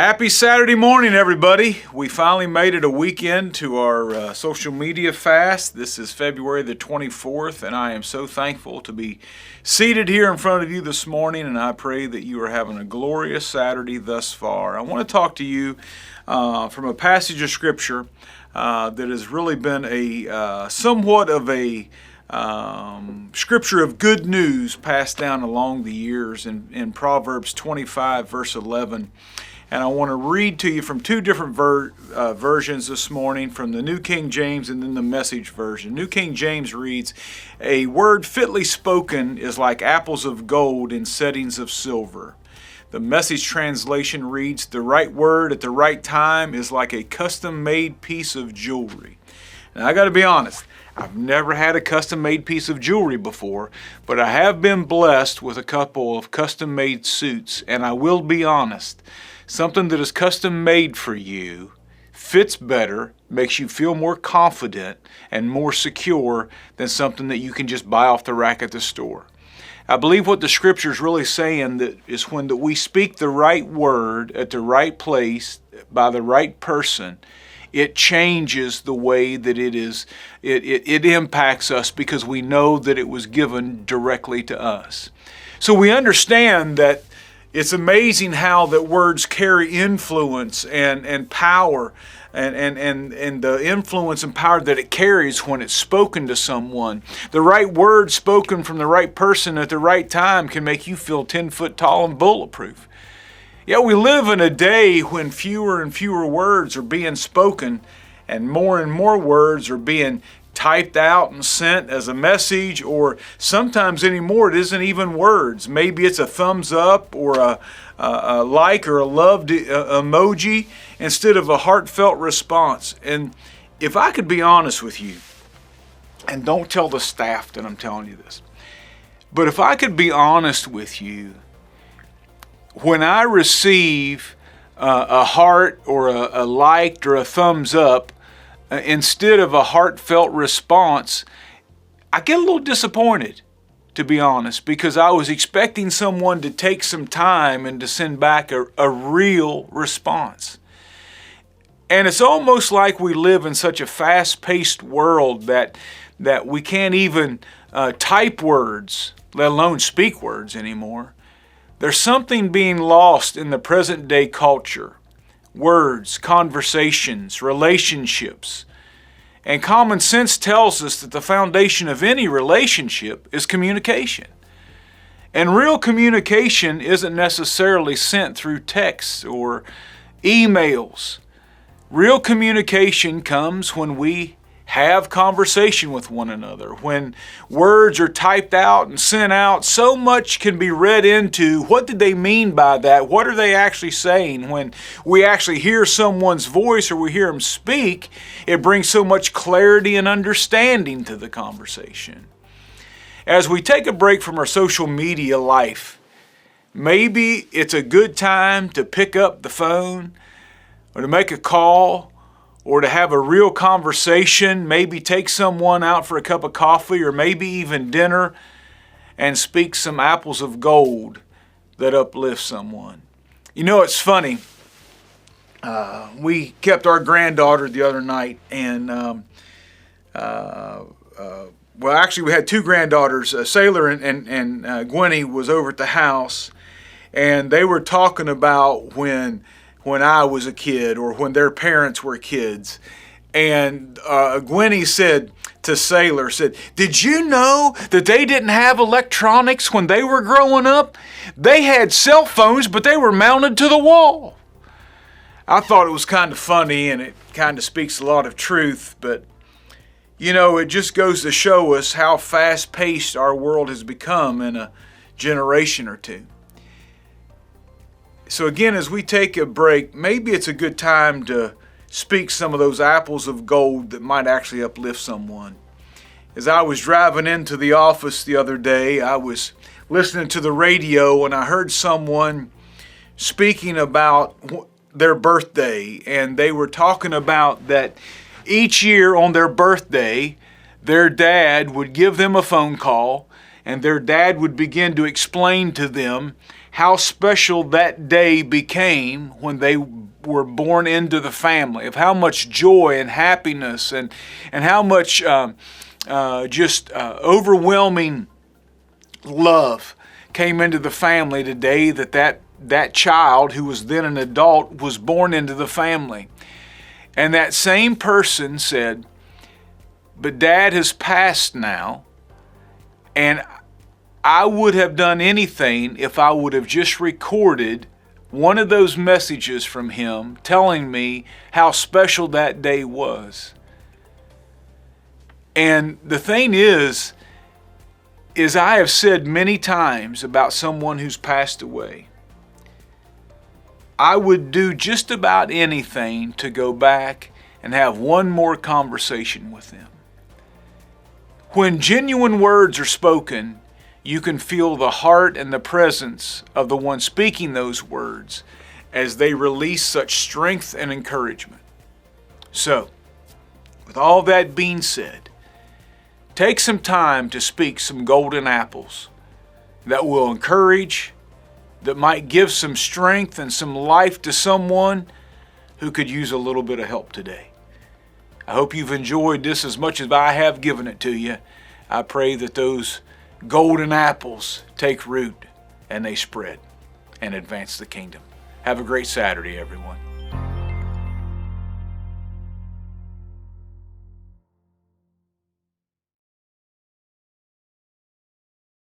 Happy Saturday morning, everybody. We finally made it a weekend to our social media fast. This is February the 24th, and I am so thankful to be seated here in front of you this morning, and I pray that you are having a glorious Saturday thus far. I want to talk to you from a passage of Scripture that has really been a somewhat of a scripture of good news passed down along the years in Proverbs 25, verse 11. And I want to read to you from two different versions this morning, from the New King James and then the Message version. New King James reads, "A word fitly spoken is like apples of gold in settings of silver." The Message translation reads, "The right word at the right time is like a custom-made piece of jewelry." Now, I got to be honest, I've never had a custom-made piece of jewelry before, but I have been blessed with a couple of custom-made suits, and I will be honest, something that is custom made for you fits better, makes you feel more confident and more secure than something that you can just buy off the rack at the store. I believe what the scripture is really saying that is when that we speak the right word at the right place by the right person, it changes the way that it impacts us because we know that it was given directly to us. So we understand that it's amazing how that words carry influence and power and the influence and power that it carries when it's spoken to someone. The right word spoken from the right person at the right time can make you feel 10 foot tall and bulletproof. Yet we live in a day when fewer and fewer words are being spoken and more words are being typed out and sent as a message, or sometimes anymore it isn't even words. Maybe it's a thumbs up or a like or a loved emoji instead of a heartfelt response. And if I could be honest with you, and don't tell the staff that I'm telling you this, but if I could be honest with you, when I receive a heart or a liked or a thumbs up, instead of a heartfelt response, I get a little disappointed, to be honest, because I was expecting someone to take some time and to send back a real response. And it's almost like we live in such a fast-paced world that we can't even type words, let alone speak words anymore. There's something being lost in the present-day culture. Words, conversations, relationships. And common sense tells us that the foundation of any relationship is communication. And real communication isn't necessarily sent through texts or emails. Real communication comes when we have conversation with one another. When words are typed out and sent out, so much can be read into what did they mean by that? What are they actually saying? When we actually hear someone's voice or we hear them speak, it brings so much clarity and understanding to the conversation. As we take a break from our social media life, maybe it's a good time to pick up the phone or to make a call or to have a real conversation, maybe take someone out for a cup of coffee or maybe even dinner and speak some apples of gold that uplift someone. You know, it's funny. We kept our granddaughter the other night and, well, actually we had two granddaughters. Sailor and Gwenny was over at the house, and they were talking about when I was a kid or when their parents were kids. And Gwenny said to Sailor, "Did you know that they didn't have electronics when they were growing up? They had cell phones, but they were mounted to the wall." I thought it was kind of funny, and it kind of speaks a lot of truth, but you know, it just goes to show us how fast-paced our world has become in a generation or two. So again, as we take a break, maybe it's a good time to speak some of those apples of gold that might actually uplift someone. As I was driving into the office the other day, I was listening to the radio and I heard someone speaking about their birthday, and they were talking about that each year on their birthday, their dad would give them a phone call and their dad would begin to explain to them how special that day became when they were born into the family, of how much joy and happiness and how much overwhelming love came into the family today that child, who was then an adult, was born into the family. And that same person said, "But Dad has passed now, and I would have done anything if I would have just recorded one of those messages from him telling me how special that day was." And the thing is I have said many times about someone who's passed away, I would do just about anything to go back and have one more conversation with them. When genuine words are spoken, you can feel the heart and the presence of the one speaking those words as they release such strength and encouragement. So, with all that being said, take some time to speak some golden apples that will encourage, that might give some strength and some life to someone who could use a little bit of help today. I hope you've enjoyed this as much as I have given it to you. I pray that those golden apples take root and they spread and advance the kingdom. Have a great Saturday, everyone.